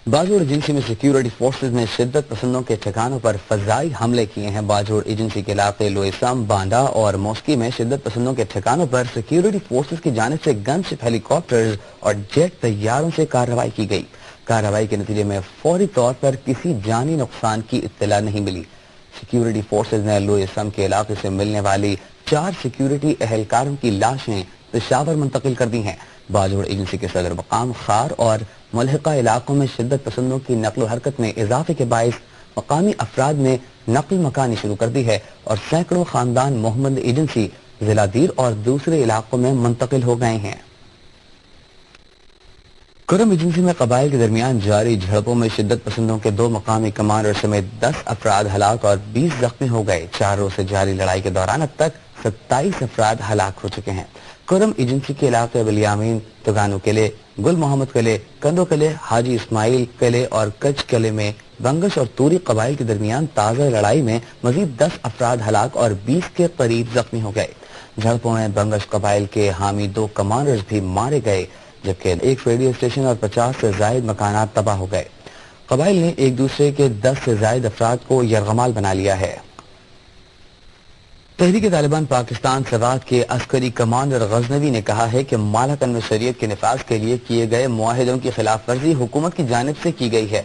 Bajaur agency में security forces ने शिद्दत पसंदों के ठिकानों पर फजाई हमले किए हैं। बाजोड़ एजेंसी के इलाके लोएसम, बांदा और मौसकी में शिद्दत पसंदों के ठिकानों पर सिक्योरिटी फोर्सेज की जानिब से गनशिप हेलीकॉप्टर और जेट तैयारों से कार्रवाई की गई। कार्रवाई के नतीजे में फौरी तौर पर किसी जानी नुकसान की इत्तला नहीं मिली। सिक्योरिटी फोर्सेज ने लोएसम के इलाके से मिलने वाली 4 सिक्योरिटी एहलकारों की लाशें पेशावर मुंतकिल कर दी हैं। बाजोड़ एजेंसी के सदर मकाम खार और मुल्हिका इलाकों में शिद्दत पसंदों की नकल हरकत में इजाफे के बायस मकामी अफराद ने नकल मकानी शुरू कर दी है और सैकड़ों खानदान मोहम्मद एजेंसी, जिलादीर और दूसरे इलाकों में मुंतकिल हो गए हैं। कुरम एजेंसी में कबाइल के दरमियान जारी झड़पों में शिद्दत पसंदों के 2 मकामी कमांडर समेत 10 अफराद हलाक और 20 जख्मी हो गए। 4 रोज से जारी लड़ाई के दौरान अब तक 27 अफराद हलाक हो चुके हैं। कुरम एजेंसी के इलाके बिलियामीन, तुगानू किले, गुल मोहम्मद किले, कंदो किले, हाजी इस्माइल किले और कच किले में बंगश और तूरी कबाइल के दरमियान ताज़ा लड़ाई में मजीद 10 अफराद हलाक और 20 के करीब जख्मी हो गए। झड़पों में बंगश कबाइल के हामी 2 कमांडर्स भी मारे गए, जबकि एक रेडियो स्टेशन और 50 से जायद मकानात तबाह हो गए। कबाइल ने एक दूसरे के 10 से जायद अफराद को यरगमाल बना लिया है। तहरीक तालिबान पाकिस्तान सवात के अस्करी कमांडर गजनवी ने कहा है कि मालाकन में शरीयत के निफाज के लिए किए गए मुआहिदों की खिलाफ वर्जी हुकूमत की जानिब से की गई है।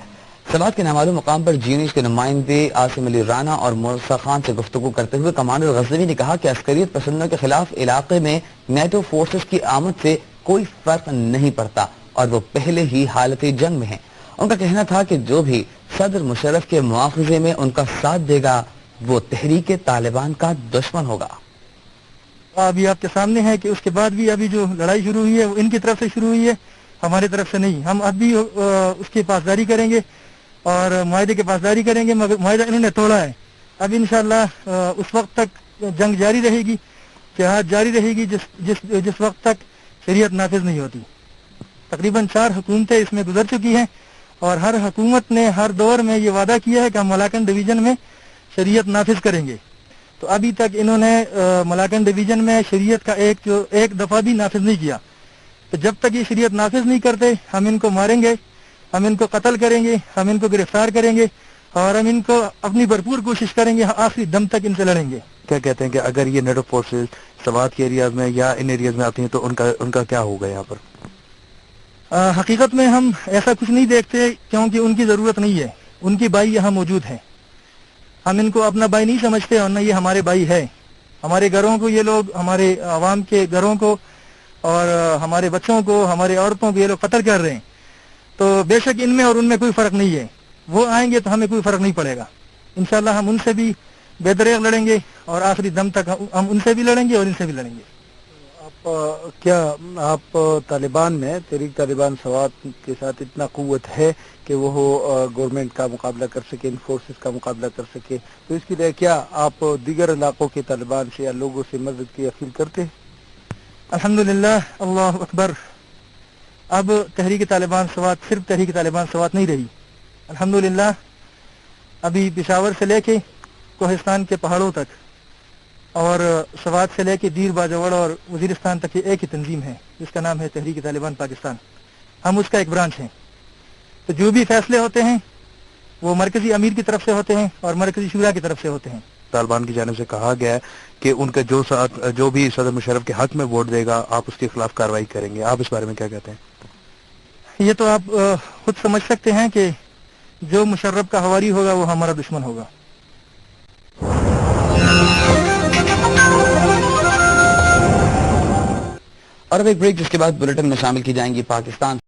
सवात के नामालूम मकाम पर जीनिस के नुमाइंदे आसिम अली राना और मुर्सा खान से गुफ्तगू करते हुए कमांडर गजनवी ने कहा कि अस्करियत पसंदों के खिलाफ इलाके में नेटो फोर्सेस की आमद से कोई फर्क नहीं पड़ता और वो पहले ही हालत जंग में हैं। उनका कहना था कि जो भी सदर मुशर्रफ के मुआखजे में उनका साथ देगा वो तहरीक तालिबान का दुश्मन होगा। अभी आपके सामने है कि उसके बाद भी अभी जो लड़ाई शुरू हुई है वो इनकी तरफ से शुरू हुई है, हमारी तरफ से नहीं। हम अब भी उसकी पासदारी करेंगे और मुआहदे की पासदारी करेंगे, मगर मुआहदा इन्होंने तोड़ा है। अब इंशाअल्लाह उस वक्त तक जंग जारी रहेगी, जिहाद जारी रहेगी जिस वक्त तक शरीयत नाफिज नहीं होती। तकरीबन 4 हुकूमतें इसमें गुजर चुकी हैं और हर हुकूमत ने हर दौर में ये वादा किया है कि हम मलाकन डिवीजन में शरीयत नाफिज करेंगे। तो अभी तक इन्होंने मलाकन डिवीजन में शरीयत का एक दफा भी नाफिज नहीं किया। तो जब तक ये शरीयत नाफिज नहीं करते हम इनको मारेंगे, हम इनको कत्ल करेंगे, हम इनको गिरफ्तार करेंगे और हम इनको अपनी भरपूर कोशिश करेंगे, आखिरी दम तक इनसे लड़ेंगे। क्या कहते हैं कि अगर ये नेटो फोर्सेज सवात के एरियाज में या इन एरियाज में आती हैं तो उनका क्या होगा यहाँ पर? हकीकत में हम ऐसा कुछ नहीं देखते, क्योंकि उनकी जरूरत नहीं है। उनकी भाई यहाँ मौजूद है, हम इनको अपना भाई नहीं समझते और न ये हमारे भाई है। हमारे घरों को ये लोग, हमारे आवाम के घरों को और हमारे बच्चों को, हमारे औरतों को ये लोग कत्ल कर रहे हैं। तो बेशक इनमें और उनमें कोई फर्क नहीं है। वो आएंगे तो हमें कोई फर्क नहीं पड़ेगा। इंशाल्लाह हम उनसे भी बेदरेग लड़ेंगे और आखिरी दम तक हम उनसे भी लड़ेंगे और इनसे भी लड़ेंगे। आप तालिबान में तहरीक तालिबान सवात के साथ इतना कुव्वत है कि वो गवर्नमेंट का मुकाबला कर सके, इन फोर्सेस का मुकाबला कर सके, तो इसके लिए क्या आप दीगर इलाकों के तालिबान से या लोगों से मदद की अपील करते हैं? अल्हम्दुलिल्लाह, अल्लाहु अकबर। अब तहरीक तालिबान सवात सिर्फ तहरीक तालिबान सवात नहीं रही। अल्हम्दुलिल्लाह अभी पेशावर से लेके कोहिस्तान के पहाड़ों तक और सवात से लेके दीर बाजवड़ और वजीरिस्तान तक एक ही तंजीम है जिसका नाम है तहरीक तालिबान पाकिस्तान। हम उसका एक ब्रांच हैं। तो जो भी फैसले होते हैं वो मरकजी अमीर की तरफ से होते हैं और मरकजी शुरा की तरफ से होते हैं। तालिबान की जानिब से कहा गया है कि उनका जो भी सदर मुशर्रफ के हक में वोट देगा आप उसके खिलाफ कार्रवाई करेंगे। आप इस बारे में क्या कहते हैं? ये तो आप खुद समझ सकते हैं कि जो मुशर्रफ का हवारी होगा वो हमारा दुश्मन होगा। और अब एक ब्रेक, जिसके बाद बुलेटिन में शामिल की जाएंगी पाकिस्तान